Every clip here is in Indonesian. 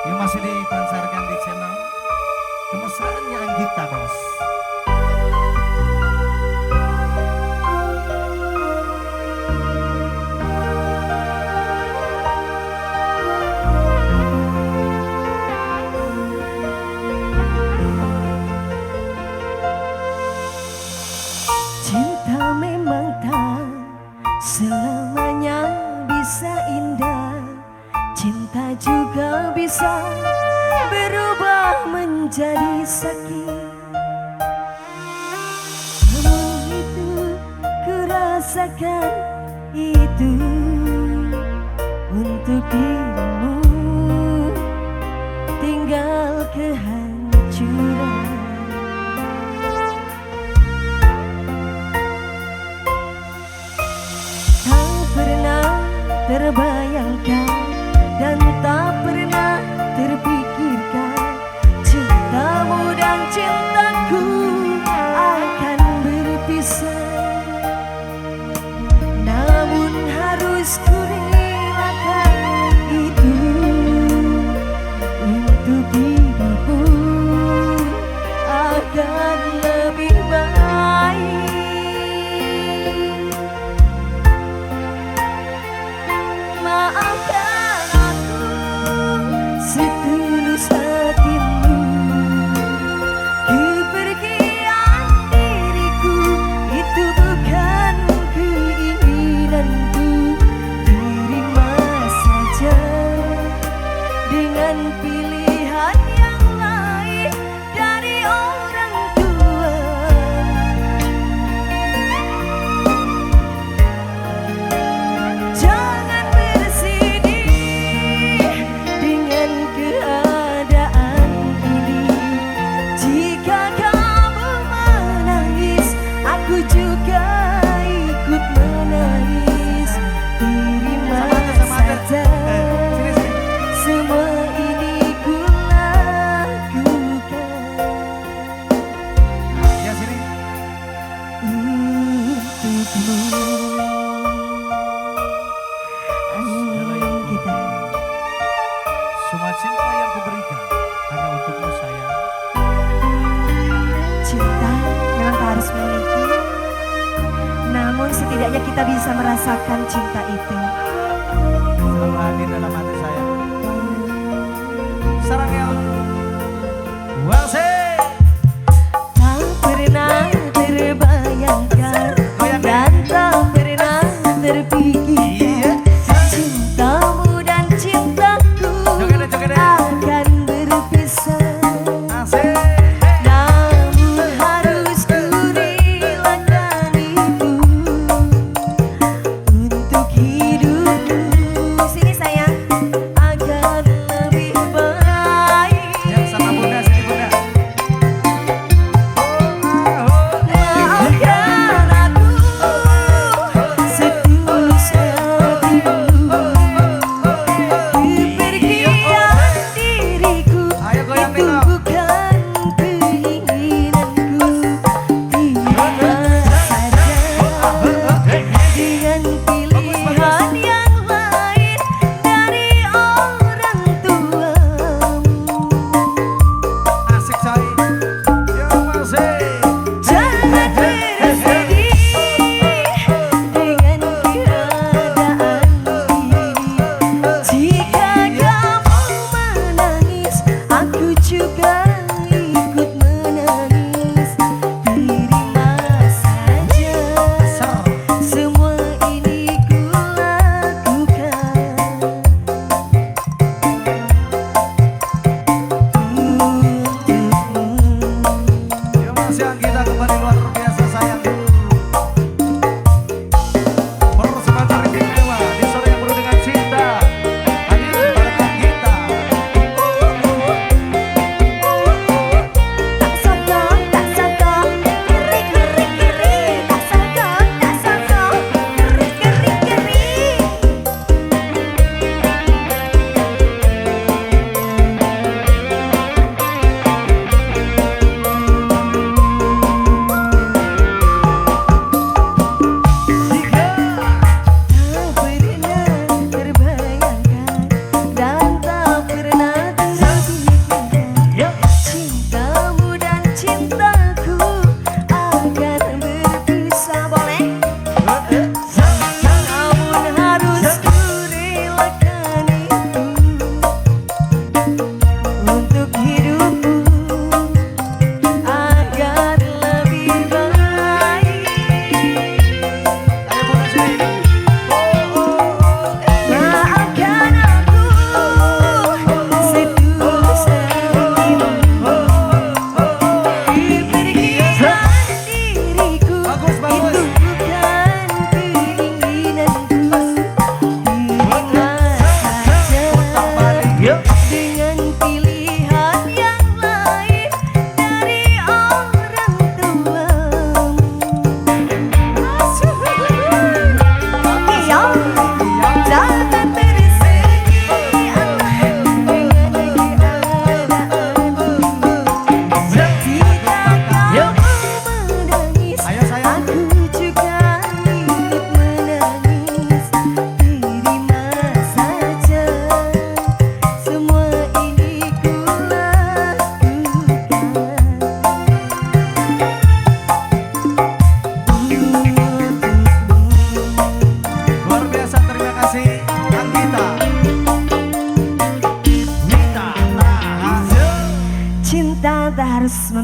Yang masih dipancarkan di channel Kemesraannya Anggita, Bos. Cinta memang tak selamanya bisa indah. Cinta juga bisa berubah menjadi sakit. Namun itu ku rasakan itu untuk dirimu, tinggal kehancuran. Terbayangkan dan tak pernah terpikirkan cintamu dan cintaku akan berpisah. Namun harus ku relakan itu untuk dirimu agar lebih baik. Maafkan aku setulus hatimu. Kepergian diriku itu bukan keinginanku. Terima saja dengan pilihan yang lain dari orang tua. Jangan Semua cinta yang kuberikan hanya untukmu, sayang. Cinta memang tak harus memiliki, namun setidaknya kita bisa merasakan cinta itu. Selalu hadir dalam hati saya. Sarang yang wasih. Tak pernah terbayangkan dan tak pernah terpikirkan cintamu dan cintaku akan berpisah. Namun harus ku relakan itu untuk hidupku. Sini sayang, agar lebih baik.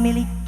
memiliki